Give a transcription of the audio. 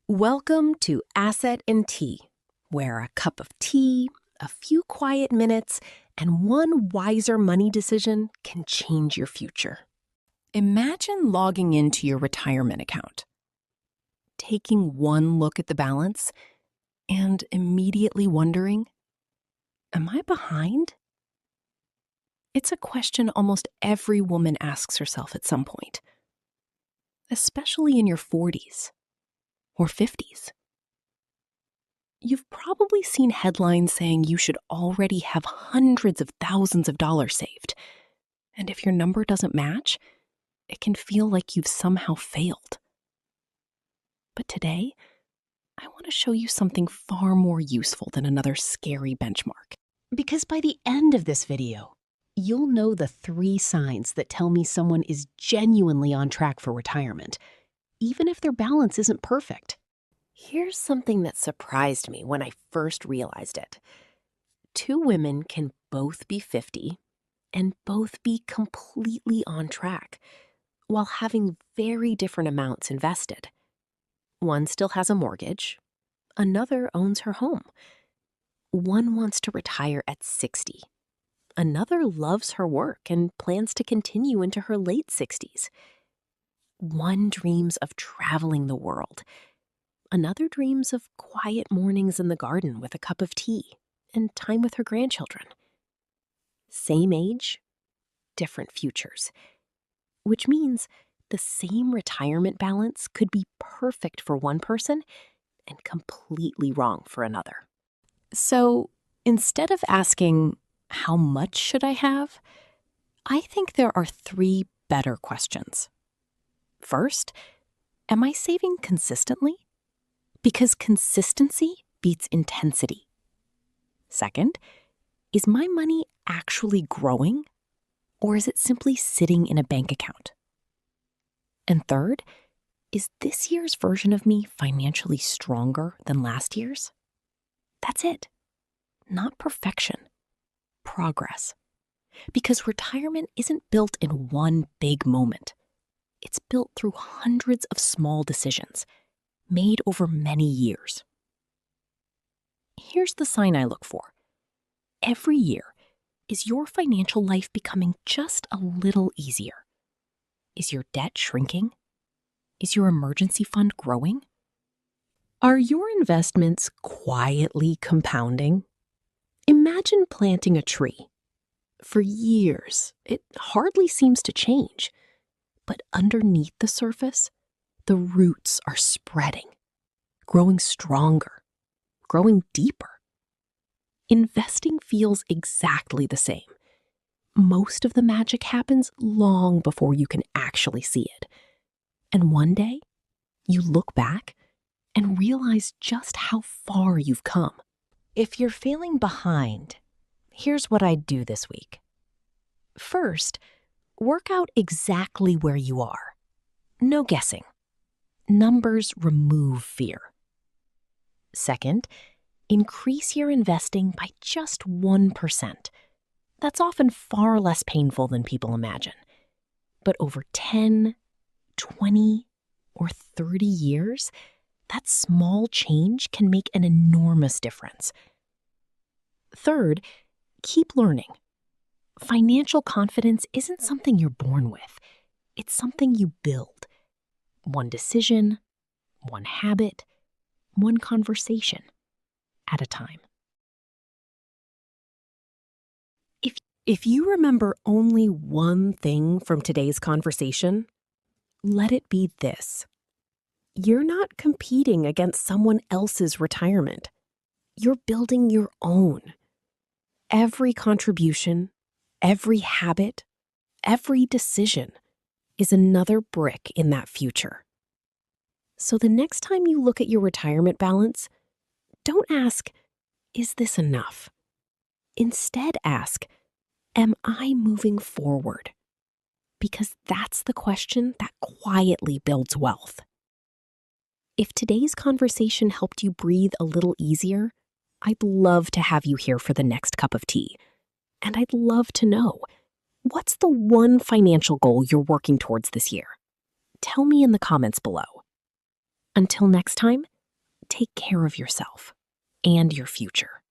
Welcome to Asset and Tea, where a cup of tea, a few quiet minutes, and one wiser money decision can change your future. Imagine logging into your retirement account, taking one look at the balance, and immediately wondering, am I behind? It's a question almost every woman asks herself at some point, especially in your 40s. Or 50s. You've probably seen headlines saying you should already have hundreds of thousands of dollars saved. And if your number doesn't match, it can feel like you've somehow failed. But today, I want to show you something far more useful than another scary benchmark. Because by the end of this video, you'll know the 3 signs that tell me someone is genuinely on track for retirement, even if their balance isn't perfect. Here's something that surprised me when I first realized it. 2 women can both be 50 and both be completely on track while having very different amounts invested. One still has a mortgage, another owns her home. One wants to retire at 60. Another loves her work and plans to continue into her late 60s. One dreams of traveling the world. Another dreams of quiet mornings in the garden with a cup of tea and time with her grandchildren. Same age, different futures. Which means the same retirement balance could be perfect for one person and completely wrong for another. So instead of asking, how much should I have? I think there are 3 better questions. First, am I saving consistently? Because consistency beats intensity. Second, is my money actually growing, or is it simply sitting in a bank account? And third, is this year's version of me financially stronger than last year's? That's it. Not perfection. Progress. Because retirement isn't built in one big moment. It's built through hundreds of small decisions, made over many years. Here's the sign I look for. Every year, is your financial life becoming just a little easier? Is your debt shrinking? Is your emergency fund growing? Are your investments quietly compounding? Imagine planting a tree. For years, it hardly seems to change, but underneath the surface, the roots are spreading, growing stronger, growing deeper. Investing feels exactly the same. Most of the magic happens long before you can actually see it. And one day, you look back and realize just how far you've come. If you're feeling behind, here's what I'd do this week. First, work out exactly where you are. No guessing. Numbers remove fear. Second, increase your investing by just 1%. That's often far less painful than people imagine. But over 10, 20, or 30 years, that small change can make an enormous difference. Third, keep learning. Financial confidence isn't something you're born with. It's something you build. One decision, one habit, one conversation at a time. If you remember only one thing from today's conversation, let it be this. You're not competing against someone else's retirement. You're building your own. Every contribution, every habit, every decision is another brick in that future. So the next time you look at your retirement balance, don't ask, is this enough? Instead ask, am I moving forward? Because that's the question that quietly builds wealth. If today's conversation helped you breathe a little easier, I'd love to have you here for the next cup of tea. And I'd love to know, what's the one financial goal you're working towards this year? Tell me in the comments below. Until next time, take care of yourself and your future.